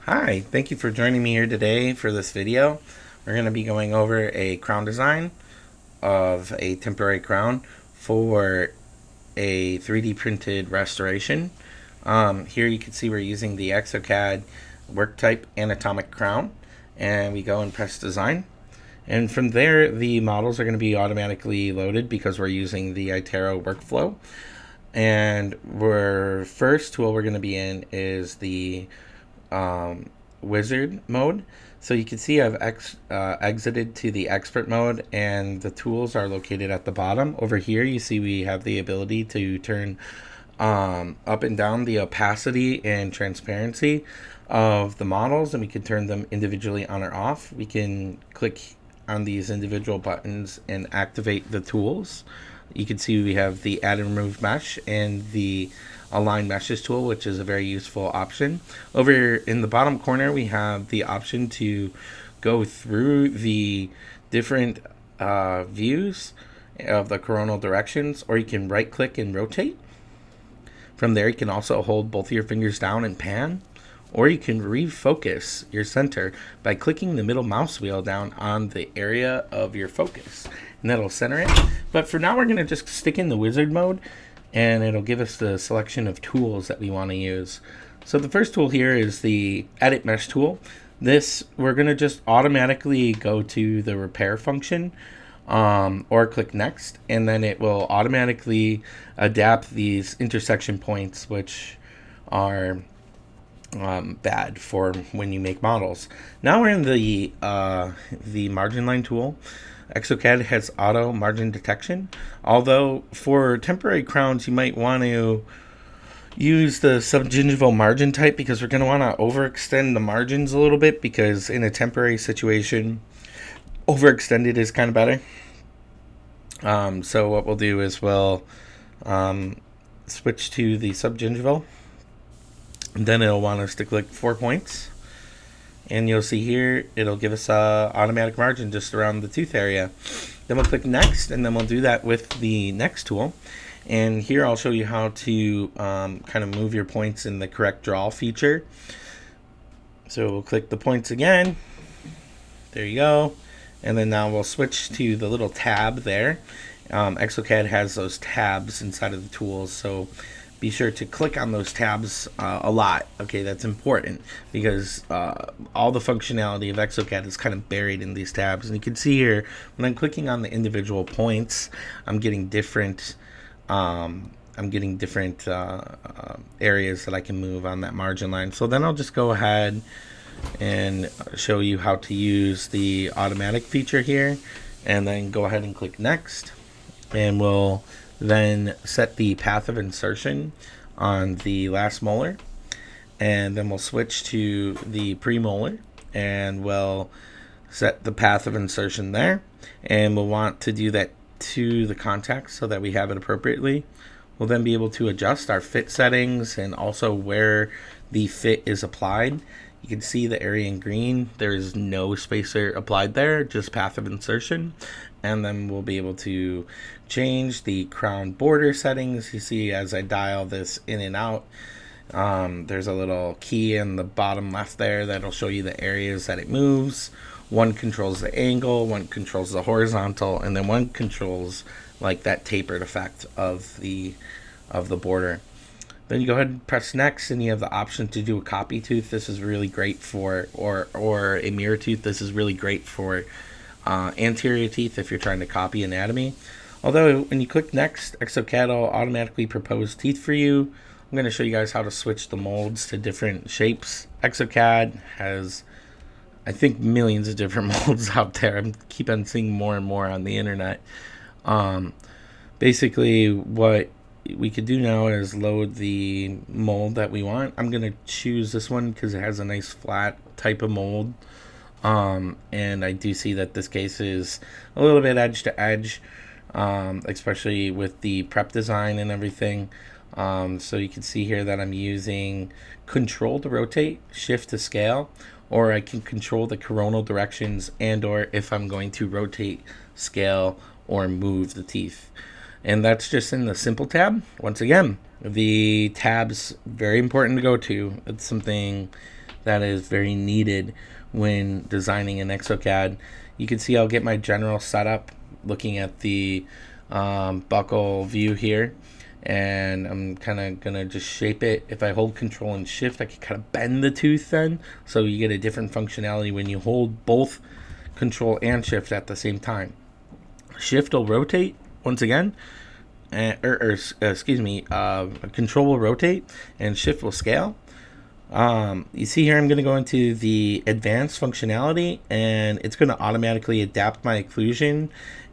Hi, thank you for joining me here today for this video. We're going to be going over a crown design of a temporary crown for a 3D printed restoration. Here you can see we're using the ExoCAD work type anatomic crown, and we go and press design. And from there, the models are going to be automatically loaded because we're using the Itero workflow. And first tool we're going to be in is the wizard mode. So you can see I've exited to the expert mode, and the tools are located at the bottom. Over here you see we have the ability to turn up and down the opacity and transparency of the models, and we can turn them individually on or off. We can click on these individual buttons and activate the tools. You can see we have the add and remove mesh and the align meshes tool, which is a very useful option. Over in the bottom corner, we have the option to go through the different views of the coronal directions, or you can right click and rotate. From there, you can also hold both of your fingers down and pan, or you can refocus your center by clicking the middle mouse wheel down on the area of your focus, and that'll center it. But for now, we're going to just stick in the wizard mode, and it'll give us the selection of tools that we want to use. So the first tool here is the edit mesh tool. This, we're going to just automatically go to the repair function, or click next, and then it will automatically adapt these intersection points, which are bad for when you make models. Now we're in the margin line tool. ExoCAD has auto margin detection, although for temporary crowns you might want to use the subgingival margin type, because we're going to want to overextend the margins a little bit, because in a temporary situation overextended is kind of better. So what we'll do is we'll switch to the subgingival, and then it'll want us to click 4 points, and you'll see here it'll give us a automatic margin just around the tooth area. Then we'll click next, and then we'll do that with the next tool. And here I'll show you how to kind of move your points in the correct draw feature. So we'll click the points again. There you go. And then now we'll switch to the little tab there. ExoCAD has those tabs inside of the tools, so be sure to click on those tabs a lot. Okay, that's important, because all the functionality of ExoCAD is kind of buried in these tabs. And you can see here, when I'm clicking on the individual points, I'm getting different areas that I can move on that margin line. So then I'll just go ahead and show you how to use the automatic feature here, and then go ahead and click next, and we'll then set the path of insertion on the last molar, and then we'll switch to the premolar, and we'll set the path of insertion there, and we'll want to do that to the contact so that we have it appropriately. We'll then be able to adjust our fit settings and also where the fit is applied. You can see the area in green, there's no spacer applied there, just path of insertion. And then we'll be able to change the crown border settings. You see as I dial this in and out, there's a little key in the bottom left there that'll show you the areas that it moves. One controls the angle, one controls the horizontal, and then one controls like that tapered effect of the border. Then you go ahead and press next, and you have the option to do a copy tooth. This is really great for, or a mirror tooth. This is really great for anterior teeth if you're trying to copy anatomy. Although when you click next, ExoCAD will automatically propose teeth for you. I'm going to show you guys how to switch the molds to different shapes. ExoCAD has, I think, millions of different molds out there. I keep on seeing more and more on the internet. Basically, what we could do now is load the mold that we want. I'm going to choose this one because it has a nice flat type of mold. And I do see that this case is a little bit edge to edge, especially with the prep design and everything. So you can see here that I'm using Control to rotate, Shift to scale, or I can control the coronal directions, and or if I'm going to rotate, scale, or move the teeth. And that's just in the simple tab. Once again, The tabs, very important to go to. It's something that is very needed when designing an exocad. You can see I'll get my general setup looking at the buckle view here, and I'm kind of gonna just shape it. If I hold control and shift, I can kind of bend the tooth then, so you get a different functionality when you hold both control and shift at the same time. Shift will rotate once again, excuse me, control will rotate and shift will scale. You see here I'm going to go into the advanced functionality, and it's going to automatically adapt my occlusion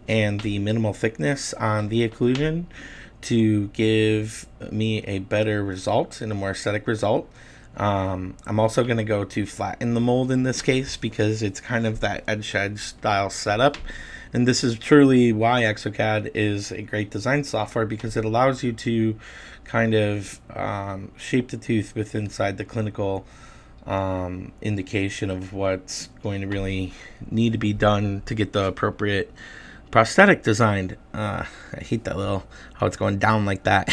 and the minimal thickness on the occlusion to give me a better result and a more aesthetic result. I'm also going to go to flatten the mold in this case because it's kind of that edge-to-edge style setup. And this is truly why exocad is a great design software, because it allows you to kind of shape the tooth with inside the clinical indication of what's going to really need to be done to get the appropriate prosthetic designed. I hate that little how it's going down like that.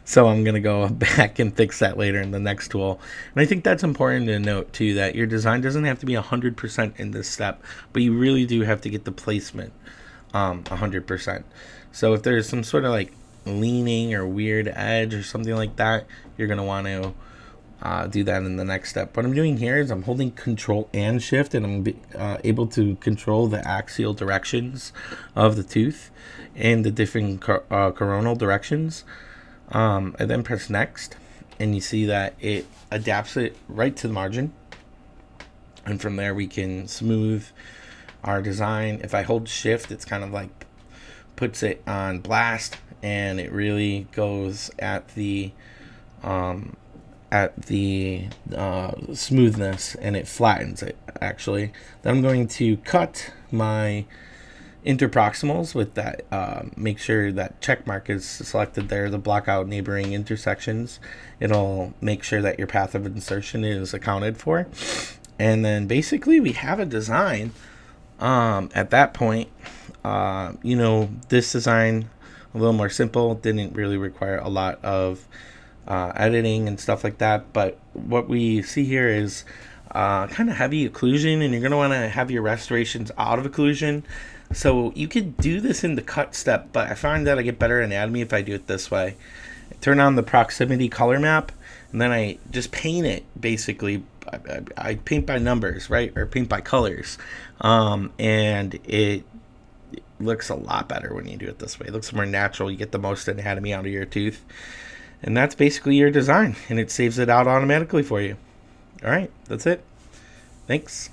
So I'm gonna go back and fix that later in the next tool. And I think that's important to note too, that your design doesn't have to be 100% in this step, but you really do have to get the placement 100%. So if there's some sort of like leaning or weird edge or something like that, you're gonna want to do that in the next step. What I'm doing here is I'm holding control and shift, and I'm able to control the axial directions of the tooth and the different coronal directions. I then press next, and you see that it adapts it right to the margin, and from there we can smooth our design. If I hold shift, it's kind of like puts it on blast, and it really goes at the smoothness, and it flattens it actually. Then I'm going to cut my interproximals with that, make sure that check mark is selected there to block out neighboring intersections. It'll make sure that your path of insertion is accounted for, and then basically we have a design. At that point, this design, a little more simple, didn't really require a lot of editing and stuff like that. But what we see here is kind of heavy occlusion, and you're going to want to have your restorations out of occlusion. So you could do this in the cut step, but I find that I get better anatomy if I do it this way. I turn on the proximity color map, and then I just paint it. Basically, I paint by numbers, right, or paint by colors, and it looks a lot better when you do it this way. It looks more natural. You get the most anatomy out of your tooth. And that's basically your design, and it saves it out automatically for you. All right, that's it. Thanks.